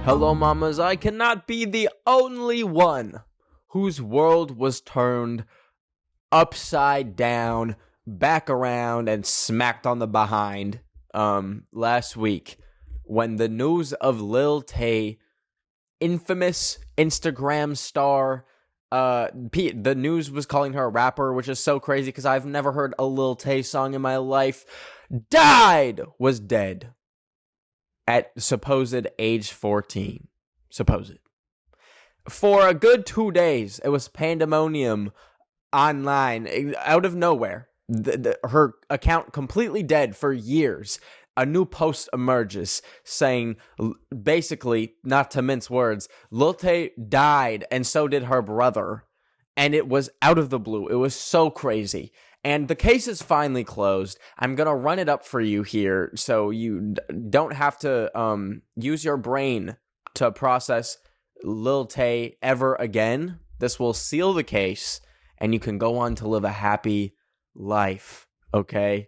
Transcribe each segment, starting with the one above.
Hello, mamas. I cannot be the only one whose world was turned upside down, back around, and smacked on the behind last week when the news of Lil Tay, infamous Instagram star, the news was calling her a rapper, which is so crazy because I've never heard a Lil Tay song in my life, was dead at supposed age 14. Supposed. For a good 2 days, it was pandemonium online, out of nowhere. Her account completely dead for years. A new post emerges saying, basically, not to mince words, Lil Tay died and so did her brother. And it was out of the blue. It was so crazy. And the case is finally closed. I'm going to run it up for you here so you don't have to use your brain to process Lil Tay ever again. This will seal the case, and you can go on to live a happy life, okay?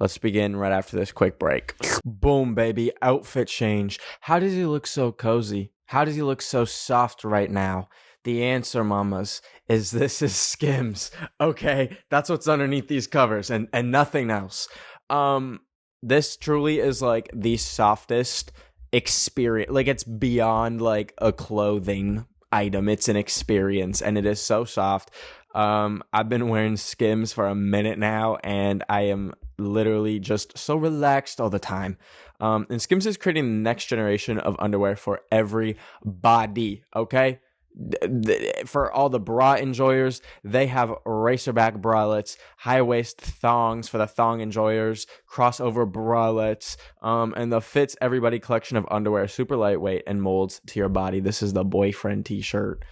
Let's begin right after this quick break. Boom, baby. Outfit change. How does he look so cozy? How does he look so soft right now? The answer, mamas, is this is Skims. Okay, that's what's underneath these covers and nothing else. This truly is like the softest experience. Like, it's beyond like a clothing item. It's an experience, and it is so soft. I've been wearing Skims for a minute now, and I am literally just so relaxed all the time. And Skims is creating the next generation of underwear for every body, okay? For all the bra enjoyers, they have racerback bralettes, high-waist thongs for the thong enjoyers, crossover bralettes, and the Fits Everybody collection of underwear, super lightweight and molds to your body. This is the boyfriend t-shirt.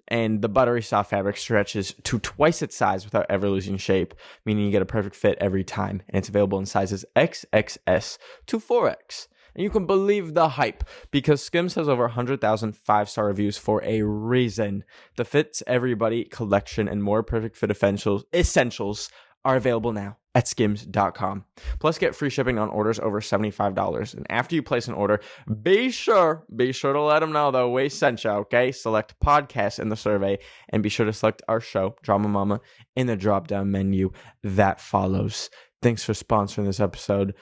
And the buttery soft fabric stretches to twice its size without ever losing shape, meaning you get a perfect fit every time. And it's available in sizes XXS to 4X. And you can believe the hype because Skims has over 100,000 5-star reviews for a reason. The Fits Everybody collection and more perfect fit essentials are available now at skims.com. Plus, get free shipping on orders over $75. And after you place an order, be sure to let them know that we sent you, okay? Select podcast in the survey and be sure to select our show, Drama Mama, in the drop-down menu that follows. Thanks for sponsoring this episode.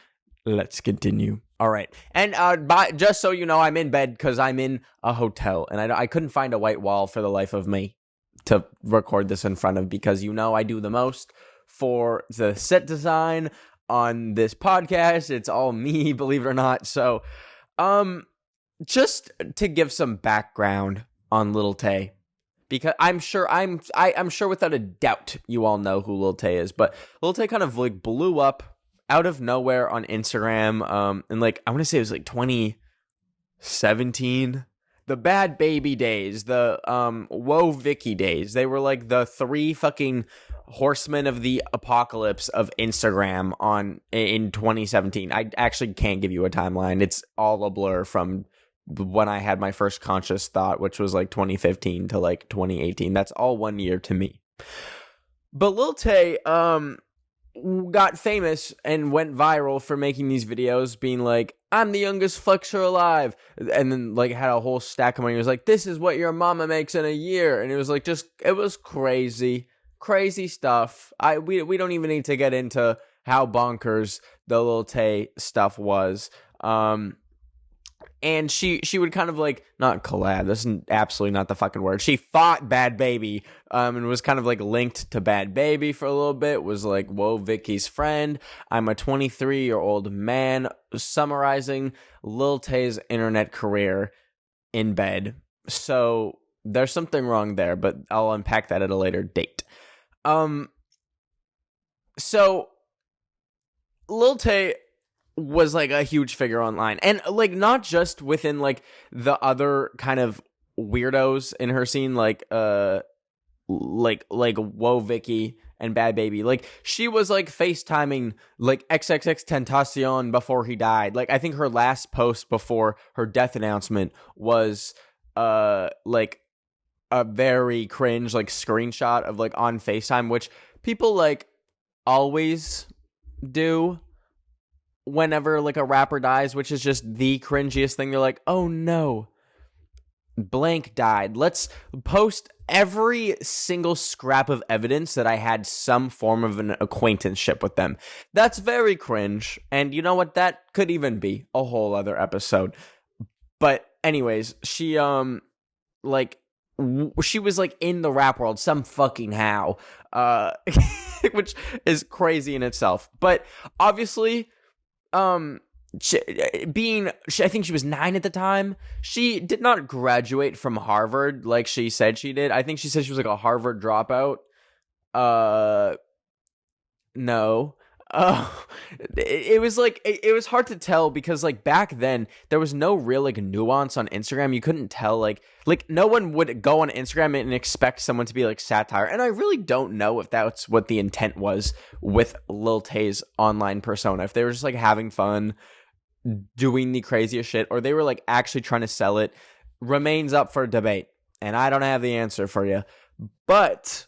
Let's continue. All right. And just so you know, I'm in bed because I'm in a hotel. And I couldn't find a white wall for the life of me to record this in front of because, you know, I do the most for the set design on this podcast. It's all me, believe it or not. So just to give some background on Lil Tay, because I'm sure without a doubt you all know who Lil Tay is. But Lil Tay kind of like blew up out of nowhere on Instagram, and like I want to say it was like 2017, the Bad Baby days, the Whoa Vicky days. They were like the 3 fucking horsemen of the apocalypse of Instagram in 2017. I actually can't give you a timeline. It's all a blur from when I had my first conscious thought, which was like 2015 to like 2018. That's all 1 year to me. But Lil Tay, got famous and went viral for making these videos being like, I'm the youngest flexer alive, and then like had a whole stack of money. It was like, this is what your mama makes in a year. And it was like, it was crazy stuff. We don't even need to get into how bonkers the Lil Tay stuff was. And she would kind of like, not collab, this is absolutely not the fucking word. She fought Bad Baby, and was kind of like linked to Bad Baby for a little bit, was like, whoa, Vicky's friend. I'm a 23-year-old man summarizing Lil Tay's internet career in bed. So there's something wrong there, but I'll unpack that at a later date. So Lil Tay was like a huge figure online, and like not just within like the other kind of weirdos in her scene, like Whoa Vicky and Bad Baby. Like she was like FaceTiming like XXX Tentacion before he died. Like I think her last post before her death announcement was like a very cringe like screenshot of like on FaceTime, which people like always do. whenever like a rapper dies, which is just the cringiest thing. They're like, oh no, blank died. Let's post every single scrap of evidence that I had some form of an acquaintanceship with them. That's very cringe. And you know what? That could even be a whole other episode. But anyways, she she was like in the rap world some fucking how, which is crazy in itself. But obviously, I think she was 9 at the time. She did not graduate from Harvard like she said she did. I think she said she was like a Harvard dropout. No. It was like it was hard to tell because like back then there was no real like nuance on Instagram. You couldn't tell like no one would go on Instagram and expect someone to be like satire. And I really don't know if that's what the intent was with Lil Tay's online persona. If they were just like having fun, doing the craziest shit, or they were like actually trying to sell it, remains up for debate. And I don't have the answer for you. But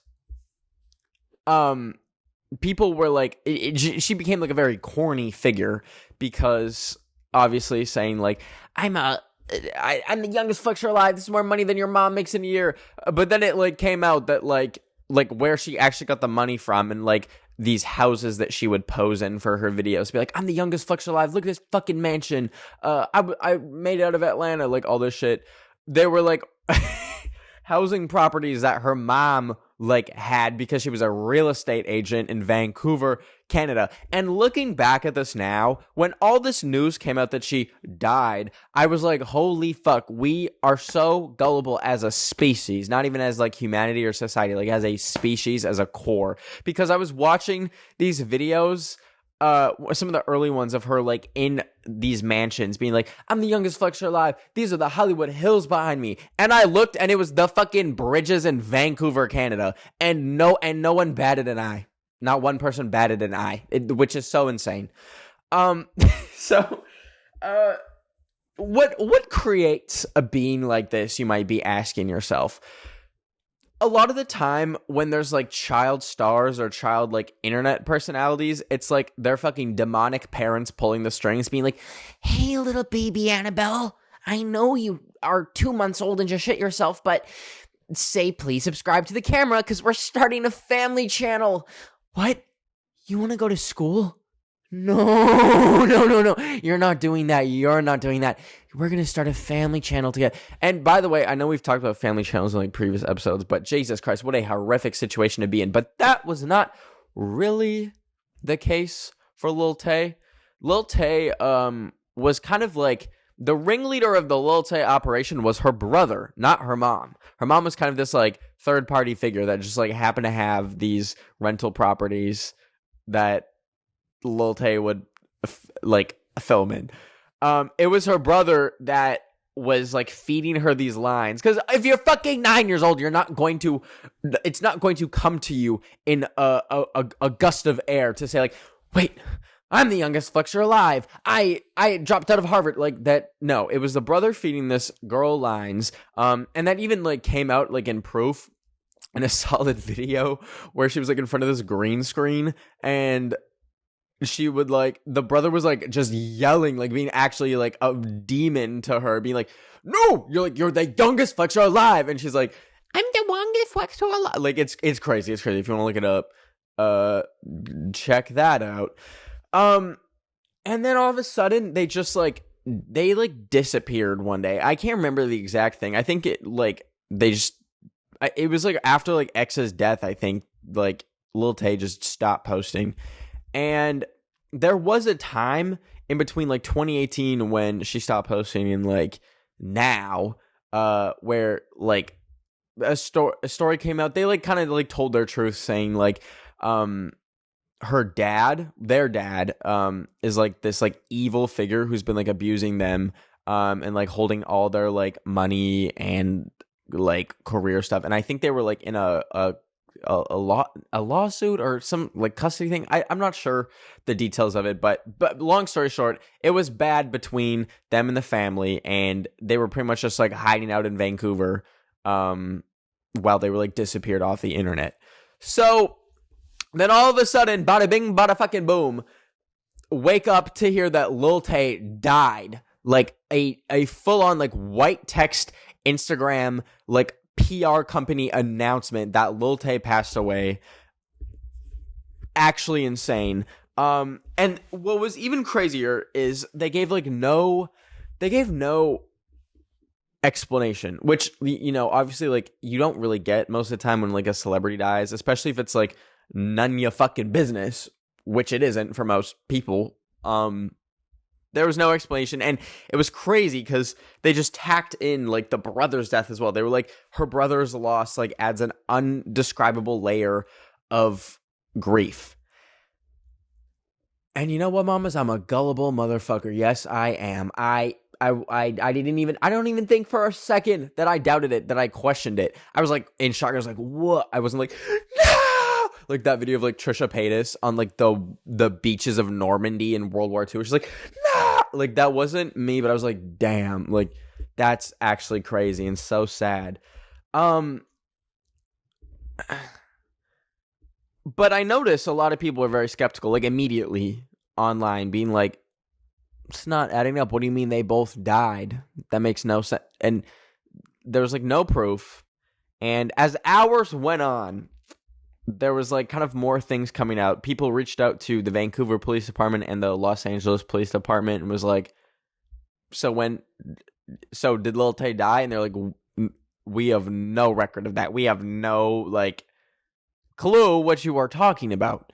people were like, she became like a very corny figure because obviously saying like, I'm the youngest flexor alive. This is more money than your mom makes in a year. But then it like came out that like where she actually got the money from and like these houses that she would pose in for her videos. Be like, I'm the youngest flexor alive. Look at this fucking mansion. I made it out of Atlanta. Like all this shit. They were like housing properties that her mom like had because she was a real estate agent in Vancouver, Canada. And looking back at this now, when all this news came out that she died, I was like, holy fuck, we are so gullible as a species, not even as like humanity or society, like as a species, as a core. Because I was watching these videos, some of the early ones of her like in these mansions being like, I'm the youngest flexor alive. These are the Hollywood Hills behind me. And I looked and it was the fucking bridges in Vancouver, Canada. And no one batted an eye. Not one person batted an eye, which is so insane. What creates a being like this, you might be asking yourself. A lot of the time when there's like child stars or child like internet personalities, it's like their fucking demonic parents pulling the strings being like, hey, little baby Annabelle, I know you are 2 months old and just shit yourself, but say please subscribe to the camera because we're starting a family channel. What? You want to go to school? No. You're not doing that. We're going to start a family channel together. And by the way, I know we've talked about family channels in like previous episodes, but Jesus Christ, what a horrific situation to be in. But that was not really the case for Lil Tay. Lil Tay was kind of like the ringleader of the Lil Tay operation was her brother, not her mom. Her mom was kind of this like third party figure that just like happened to have these rental properties that Lil Tay would film in. It was her brother that was like feeding her these lines. Because if you're fucking 9 years old, it's not going to come to you in a gust of air to say like, wait, I'm the youngest flexor alive. I dropped out of Harvard. Like that. No, it was the brother feeding this girl lines. And that even like came out like in proof in a solid video where she was like in front of this green screen and she would like, the brother was like just yelling, like being actually like a demon to her, being like, no, you're the youngest flexor alive. And she's like, I'm the youngest flexor alive. Like it's crazy. It's crazy. If you want to look it up, check that out. And then all of a sudden they just like, they like disappeared one day. I can't remember the exact thing. I think it like, it was like after like X's death, I think like Lil Tay just stopped posting. And there was a time in between like 2018 when she stopped posting and like now, where like a story came out. They like kind of like told their truth, saying like, their dad, is like this like evil figure who's been like abusing them, and like holding all their like money and like career stuff. And I think they were like in a lawsuit or some like custody thing. I'm not sure the details of it, but long story short, it was bad between them and the family, and they were pretty much just like hiding out in Vancouver while they were like disappeared off the internet. So then all of a sudden, bada bing, bada fucking boom, wake up to hear that Lil Tay died. Like a full-on like white text Instagram like PR company announcement that Lil Tay passed away. Actually insane. And what was even crazier is they gave no explanation, which, you know, obviously, like, you don't really get most of the time when, like, a celebrity dies, especially if it's, like, none of your fucking business, which it isn't for most people. There was no explanation, and it was crazy because they just tacked in, like, the brother's death as well. They were like, her brother's loss, like, adds an undescribable layer of grief. And you know what, mamas? I'm a gullible motherfucker. Yes, I am. I don't even think for a second that I doubted it, that I questioned it. I was like in shock. I was like, what? I wasn't like, no! Like that video of like Trisha Paytas on like the beaches of Normandy in World War II. She's like, no! Like that wasn't me, but I was like, damn, like that's actually crazy and so sad. But I noticed a lot of people are very skeptical, like immediately online, being like, it's not adding up. What do you mean they both died? That makes no sense. And there was like no proof. And as hours went on, there was like kind of more things coming out. People reached out to the Vancouver Police Department and the Los Angeles Police Department and was like, so did Lil Tay die? And they're like, we have no record of that. We have no like clue what you are talking about.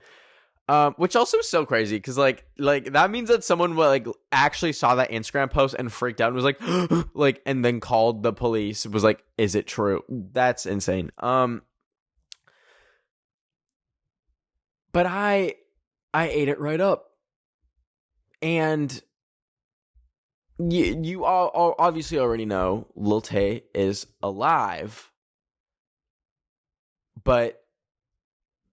Which also is so crazy because like that means that someone like actually saw that Instagram post and freaked out and was like like, and then called the police. It was like, is it true? That's insane. But I ate it right up, and you all obviously already know Lil Tay is alive, but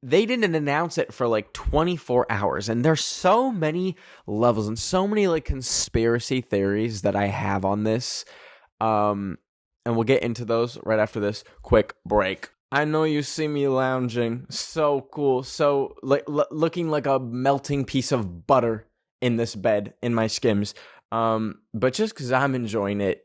they didn't announce it for like 24 hours. And there's so many levels and so many like conspiracy theories that I have on this. And we'll get into those right after this quick break. I know you see me lounging. So cool. So like looking like a melting piece of butter in this bed in my Skims. But just because I'm enjoying it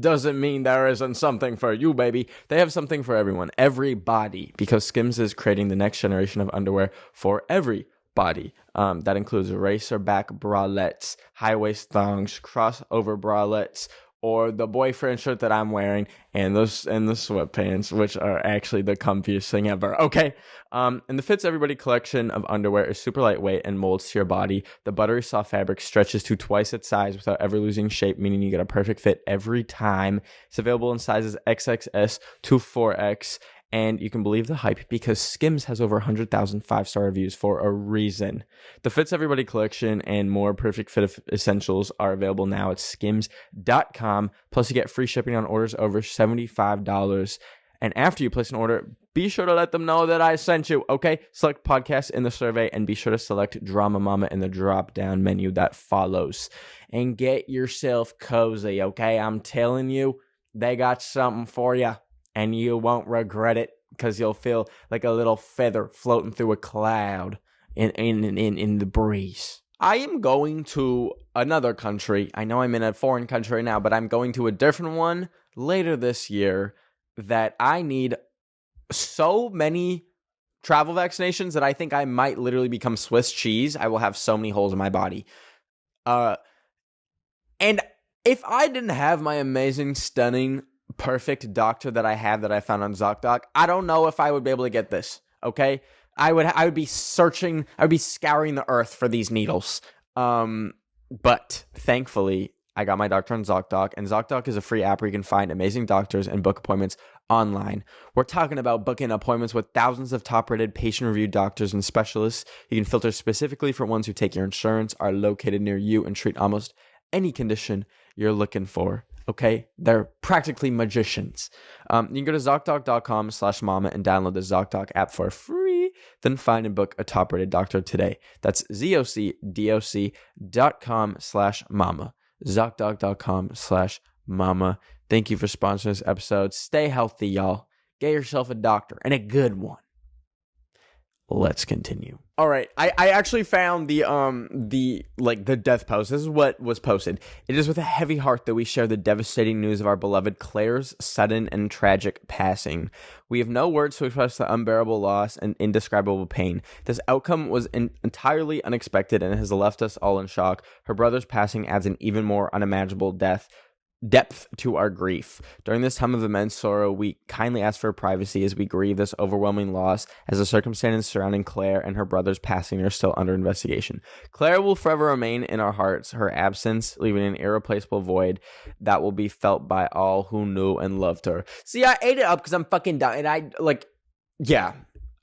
doesn't mean there isn't something for you, baby. They have something for everyone, everybody, because Skims is creating the next generation of underwear for everybody. That includes racer back bralettes, high waist thongs, crossover bralettes, or the boyfriend shirt that I'm wearing, and the sweatpants, which are actually the comfiest thing ever. Okay. And the Fits Everybody collection of underwear is super lightweight and molds to your body. The buttery soft fabric stretches to twice its size without ever losing shape, meaning you get a perfect fit every time. It's available in sizes XXS to 4X. And you can believe the hype because Skims has over 100,000 5-star reviews for a reason. The Fits Everybody collection and more perfect fit essentials are available now at skims.com. Plus, you get free shipping on orders over $75. And after you place an order, be sure to let them know that I sent you, okay? Select podcast in the survey and be sure to select Drama Mama in the drop-down menu that follows. And get yourself cozy, okay? I'm telling you, they got something for you. And you won't regret it because you'll feel like a little feather floating through a cloud in the breeze. I am going to another country. I know I'm in a foreign country now, but I'm going to a different one later this year that I need so many travel vaccinations that I think I might literally become Swiss cheese. I will have so many holes in my body. And if I didn't have my amazing, stunning, perfect doctor that I found on Zocdoc, I don't know if I would be able to get this, okay? I would be scouring the earth for these needles. But thankfully, I got my doctor on Zocdoc, and Zocdoc is a free app where you can find amazing doctors and book appointments online. We're talking about booking appointments with thousands of top-rated, patient-reviewed doctors and specialists. You can filter specifically for ones who take your insurance, are located near you, and treat almost any condition you're looking for. Okay, they're practically magicians. You can go to Zocdoc.com/mama and download the Zocdoc app for free. Then find and book a top-rated doctor today. That's ZocDoc.com/mama. Zocdoc.com/mama. Thank you for sponsoring this episode. Stay healthy, y'all. Get yourself a doctor, and a good one. Let's continue. All right, I actually found the death post. This is what was posted. It is with a heavy heart that we share the devastating news of our beloved Claire's sudden and tragic passing. We have no words to express the unbearable loss and indescribable pain. This outcome was entirely unexpected and has left us all in shock. Her brother's passing adds an even more unimaginable depth to our grief. During this time of immense sorrow, we kindly ask for privacy as we grieve this overwhelming loss, as the circumstances surrounding Claire and her brother's passing are still under investigation. Claire will forever remain in our hearts, her absence leaving an irreplaceable void that will be felt by all who knew and loved her. See, I ate it up because I'm fucking done, and yeah.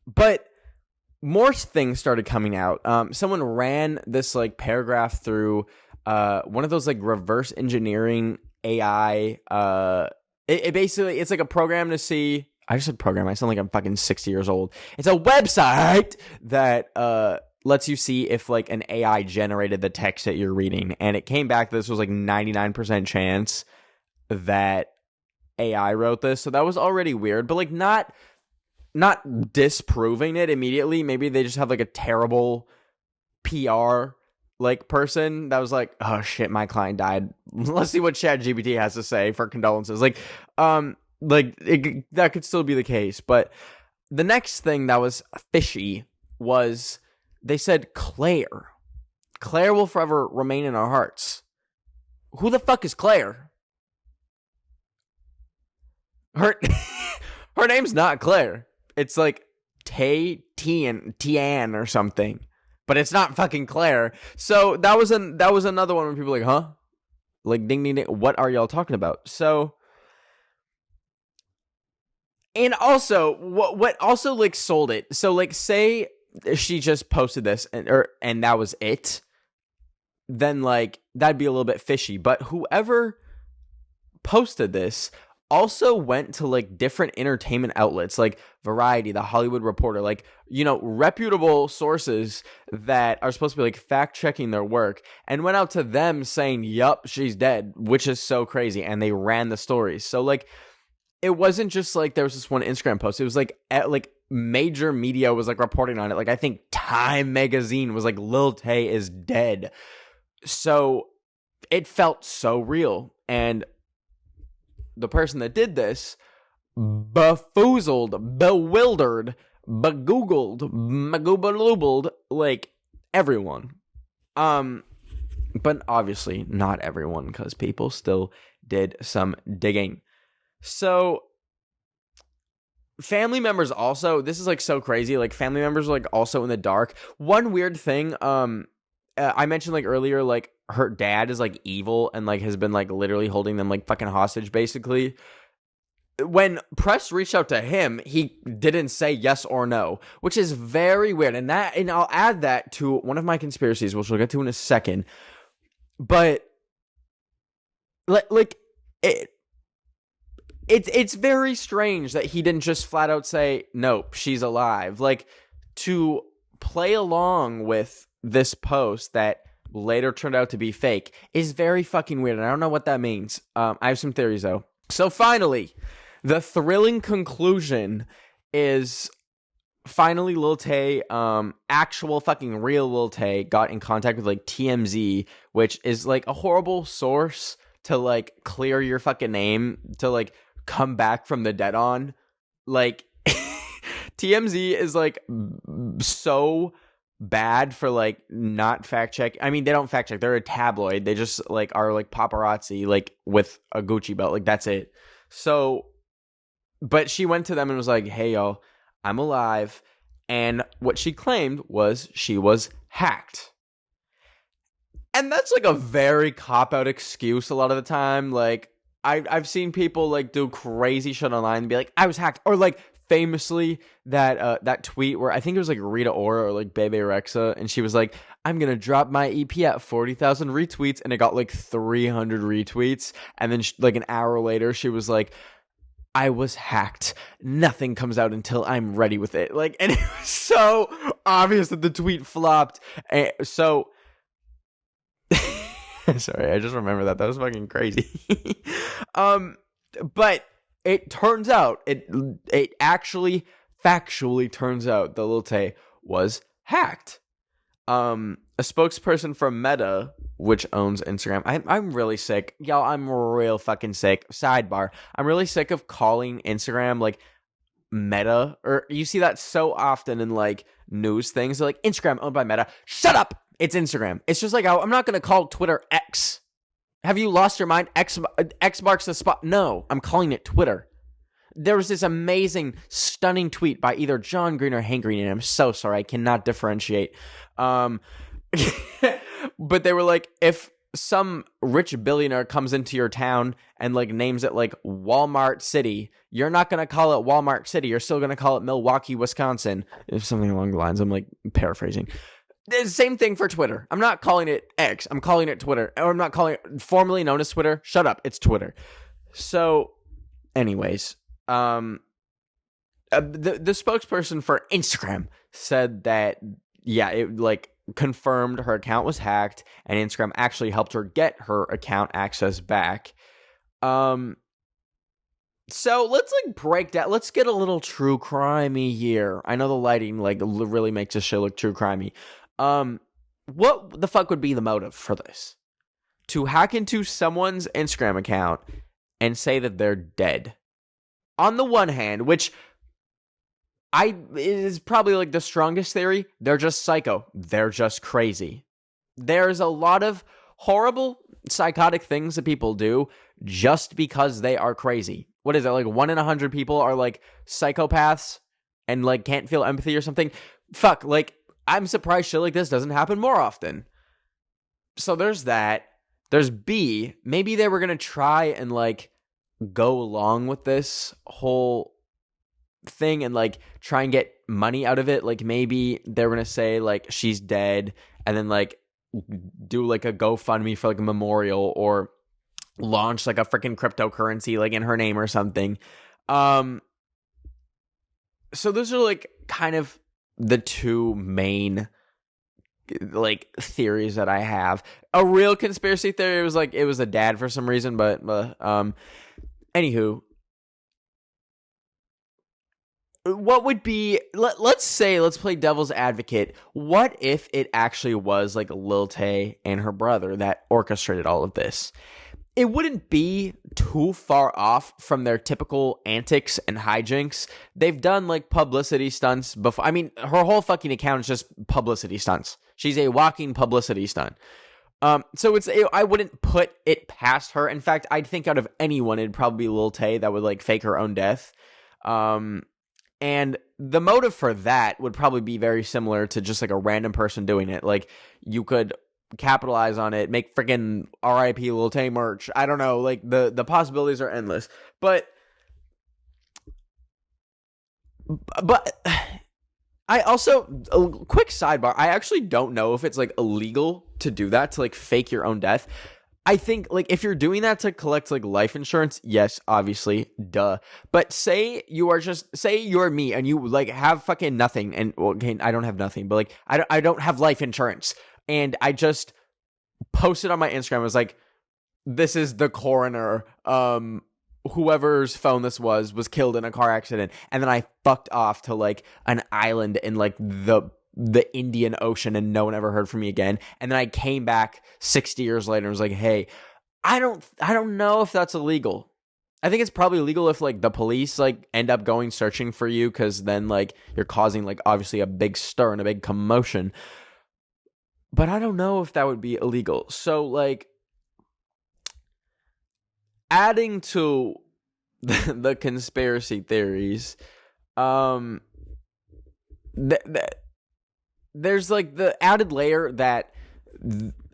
But more things started coming out. Someone ran this paragraph through one of those reverse engineering AI. It basically, it's like a program to see. I just said program. I sound like I'm fucking 60 years old. It's a website that lets you see if an AI generated the text that you're reading, and it came back that this was 99% chance that AI wrote this. So that was already weird, but not disproving it immediately. Maybe they just have a terrible PR person that was oh shit, my client died. Let's see what ChatGPT has to say for condolences. That could still be the case. But the next thing that was fishy was they said Claire will forever remain in our hearts. Who the fuck is Claire? Her name's not Claire. It's Tay Tian or something. But it's not fucking Claire. So that was another one where people were huh? Ding ding ding. What are y'all talking about? So, and also what also sold it. So say she just posted this and that was it. Then that'd be a little bit fishy. But whoever posted this also went to different entertainment outlets like Variety, The Hollywood Reporter, reputable sources that are supposed to be fact checking their work, and went out to them saying, yup, she's dead, which is so crazy. And they ran the stories. So it wasn't just there was this one Instagram post. It was major media was reporting on it. I think Time magazine was Lil Tay is dead. So it felt so real. And the person that did this befoozled, bewildered, begoogled, magoobaloobled, everyone. But obviously not everyone, because people still did some digging. So family members also, this is so crazy. Family members are also in the dark. One weird thing, I mentioned earlier, her dad is evil and has been literally holding them fucking hostage basically. When press reached out to him, he didn't say yes or no, which is very weird. And I'll add that to one of my conspiracies, which we'll get to in a second. But it's very strange that he didn't just flat out say nope, she's alive. To play along with this post that later turned out to be fake is very fucking weird, and I don't know what that means. I have some theories though. So finally, the thrilling conclusion is finally Lil Tay, actual fucking real Lil Tay, got in contact with TMZ, which is a horrible source to clear your fucking name to come back from the dead on. TMZ is so bad for not fact check. I mean, they don't fact check. They're a tabloid. They just are paparazzi with a Gucci belt. That's it. So, but she went to them and was hey y'all, I'm alive. And what she claimed was she was hacked. And that's a very cop-out excuse a lot of the time. I've seen people do crazy shit online and be I was hacked. Or famously that tweet where I think it was Rita Ora or Bebe Rexha, and she was I'm gonna drop my EP at 40,000 retweets, and it got 300 retweets, and then an hour later she was I was hacked. Nothing comes out until I'm ready with it. And it was so obvious that the tweet flopped. So sorry, I just remember that. That was fucking crazy. But it turns out, it actually factually turns out that Lil Tay was hacked. A spokesperson for Meta, which owns Instagram. I'm really sick. Y'all, I'm real fucking sick. Sidebar. I'm really sick of calling Instagram like Meta, or you see that so often in like news things. They're like, Instagram owned by Meta. Shut up. It's Instagram. It's just like, I'm not going to call Twitter X. Have you lost your mind? X marks the spot. No, I'm calling it Twitter. There was this amazing, stunning tweet by either John Green or Hank Green, and I'm so sorry, I cannot differentiate. But they were like, if some rich billionaire comes into your town and like names it like Walmart City, you're not going to call it Walmart City. You're still going to call it Milwaukee, Wisconsin. Something along the lines. I'm like paraphrasing. The same thing for Twitter. I'm not calling it X. I'm calling it Twitter. Or I'm not calling it formerly known as Twitter. Shut up. It's Twitter. So anyways, the spokesperson for Instagram said that, yeah, it like confirmed her account was hacked and Instagram actually helped her get her account access back. So let's like break down. Let's get a little true crimey here. I know the lighting like really makes this shit look true crimey. What the fuck would be the motive for this? To hack into someone's Instagram account and say that they're dead. On the one hand, which is probably like the strongest theory, they're just psycho. They're just crazy. There's a lot of horrible psychotic things that people do just because they are crazy. What is it? Like 1 in 100 people are like psychopaths and like can't feel empathy or something. Fuck, like I'm surprised shit like this doesn't happen more often. So there's that. There's B, maybe they were going to try and like go along with this whole thing and like try and get money out of it. Like maybe they're going to say like she's dead and then like do like a GoFundMe for like a memorial or launch like a freaking cryptocurrency like in her name or something. So those are like kind of the two main like theories that I have. A real conspiracy theory was like it was a dad for some reason, but anywho, what would be, let's play devil's advocate. What if it actually was like Lil Tay and her brother that orchestrated all of this? It wouldn't be too far off from their typical antics and hijinks. They've done like publicity stunts before. I mean, her whole fucking account is just publicity stunts. She's a walking publicity stunt. So I wouldn't put it past her. In fact, I'd think out of anyone, it'd probably be Lil Tay that would like fake her own death. And the motive for that would probably be very similar to just like a random person doing it. Like you could capitalize on it, make freaking RIP Lil Tay merch. I don't know, like the possibilities are endless. But I also, a quick sidebar, I actually don't know if it's like illegal to do that, to like fake your own death. I think like if you're doing that to collect like life insurance, yes, obviously, duh. But say you're me and you like have fucking nothing, and well, okay, I don't have nothing, but like I don't have life insurance, and I just posted on my Instagram. I was like, this is the coroner, whoever's phone this was killed in a car accident, and then I fucked off to like an island in like the Indian Ocean, and no one ever heard from me again. And then I came back 60 years later and was like, hey, I don't know if that's illegal. I think it's probably illegal if like the police like end up going searching for you, because then like you're causing like obviously a big stir and a big commotion. But I don't know if that would be illegal. So like adding to the conspiracy theories, there's like the added layer that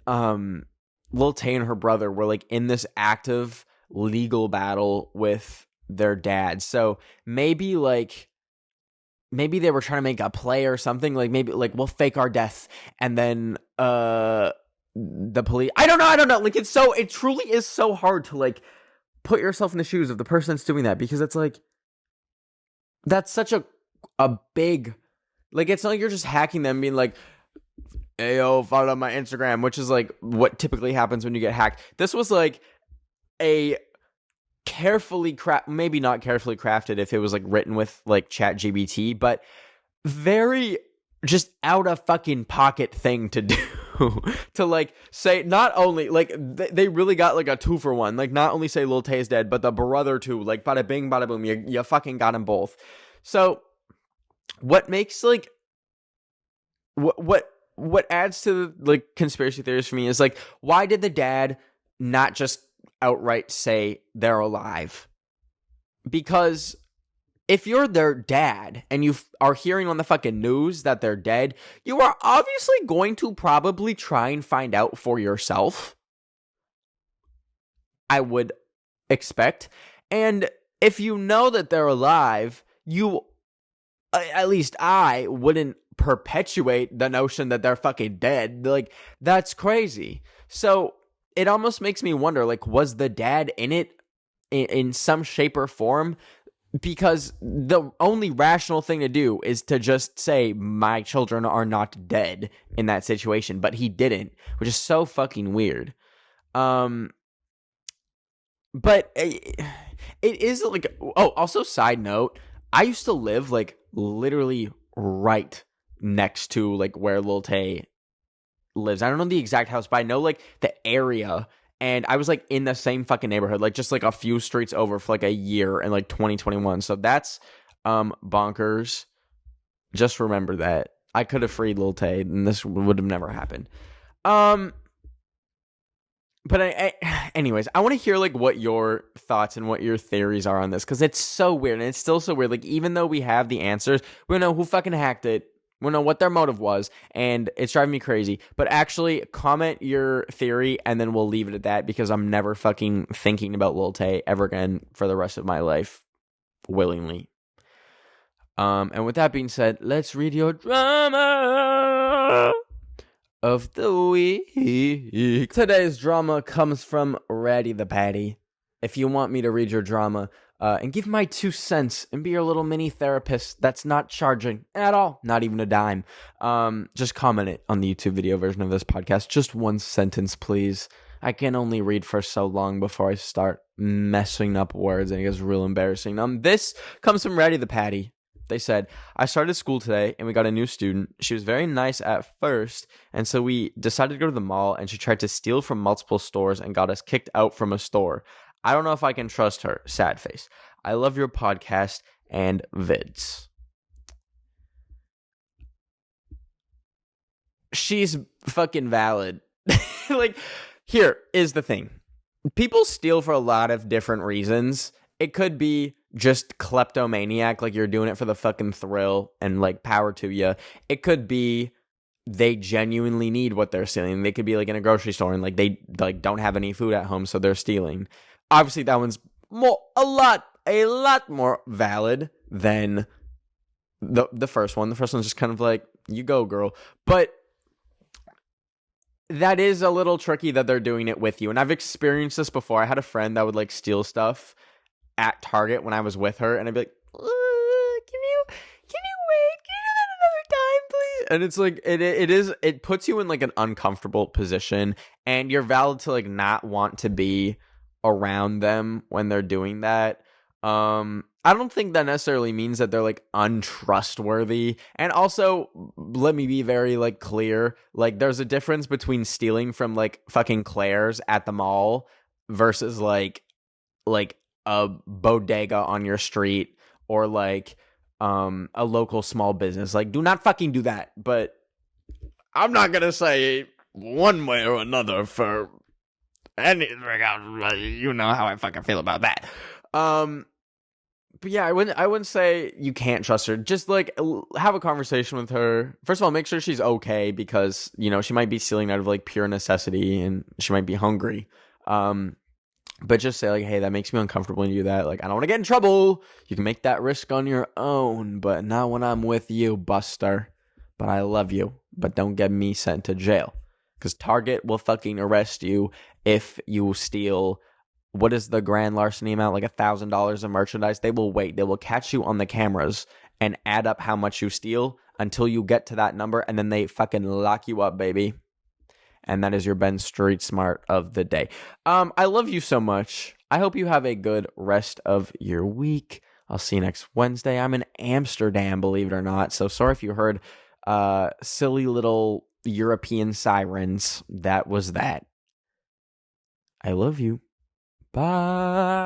Lil Tay and her brother were like in this active legal battle with their dad. So maybe they were trying to make a play or something. Like maybe like we'll fake our death and then the police. I don't know. Like it truly is so hard to like put yourself in the shoes of the person that's doing that, because it's like that's such a big, like it's not like you're just hacking them being like, hey yo, follow my Instagram, which is like what typically happens when you get hacked. This was like a maybe not carefully crafted if it was like written with like ChatGPT, but very just out of fucking pocket thing to do. To like say not only like they really got like a 2-for-1, like not only say Lil Tay is dead, but the brother too, like bada bing bada boom, you fucking got them both. So what makes like what adds to like conspiracy theories for me is like, why did the dad not just outright say they're alive? Because if you're their dad and you are hearing on the fucking news that they're dead, you are obviously going to probably try and find out for yourself. I would expect. And if you know that they're alive, you, at least I, wouldn't perpetuate the notion that they're fucking dead. Like, that's crazy. So it almost makes me wonder, like, was the dad in it in some shape or form? Because the only rational thing to do is to just say, my children are not dead in that situation. But he didn't, which is so fucking weird. But it is like, oh, also side note, I used to live like literally right next to like where Lil Tay lives. I don't know the exact house, but I know like the area. And I was like in the same fucking neighborhood, like just like a few streets over for like a year in like 2021. So that's bonkers. Just remember that. I could have freed Lil Tay and this would have never happened. But anyways, I want to hear like what your thoughts and what your theories are on this, because it's so weird and it's still so weird. Like, even though we have the answers, we don't know who fucking hacked it. We don't know what their motive was, and it's driving me crazy. But actually, comment your theory, and then we'll leave it at that, because I'm never fucking thinking about Lil Tay ever again for the rest of my life, willingly. And with that being said, let's read your drama of the week. Today's drama comes from Ratty the Patty. If you want me to read your drama and give my 2 cents and be your little mini therapist that's not charging at all, not even a dime, just comment it on the YouTube video version of this podcast. Just 1 sentence, please. I can only read for so long before I start messing up words and it gets real embarrassing. This comes from Ratty the Patty. They said, I started school today and we got a new student. She was very nice at first, and so we decided to go to the mall, and she tried to steal from multiple stores and got us kicked out from a store. I don't know if I can trust her. Sad face. I love your podcast and vids. She's fucking valid. Like, here is the thing. People steal for a lot of different reasons. It could be just kleptomaniac, like you're doing it for the fucking thrill, and like power to you. It could be they genuinely need what they're stealing. They could be like in a grocery store and like they like don't have any food at home, so they're stealing. Obviously, that one's a lot more valid than the first one. The first one's just kind of like, you go, girl. But that is a little tricky that they're doing it with you. And I've experienced this before. I had a friend that would like steal stuff at Target when I was with her, and I'd be like, can you wait? Can you do that another time, please? And it's like, it puts you in like an uncomfortable position, and you're valid to like not want to be around them when they're doing that. I don't think that necessarily means that they're like untrustworthy. And also, let me be very like clear, like there's a difference between stealing from like fucking Claire's at the mall versus like a bodega on your street or like a local small business. Like, do not fucking do that. But I'm not gonna say one way or another for anything. You know how I fucking feel about that. But yeah, I wouldn't say you can't trust her. Just like have a conversation with her. First of all, make sure she's okay, because you know she might be stealing out of like pure necessity and she might be hungry. But just say like, hey, that makes me uncomfortable when you do that. Like, I don't want to get in trouble. You can make that risk on your own, but not when I'm with you, Buster. But I love you. But don't get me sent to jail, because Target will fucking arrest you if you steal. What is the grand larceny amount? Like $1,000 of merchandise. They will wait. They will catch you on the cameras and add up how much you steal until you get to that number, and then they fucking lock you up, baby. And that is your Ben Street Smart of the day. I love you so much. I hope you have a good rest of your week. I'll see you next Wednesday. I'm in Amsterdam, believe it or not. So sorry if you heard silly little European sirens. That was that. I love you. Bye.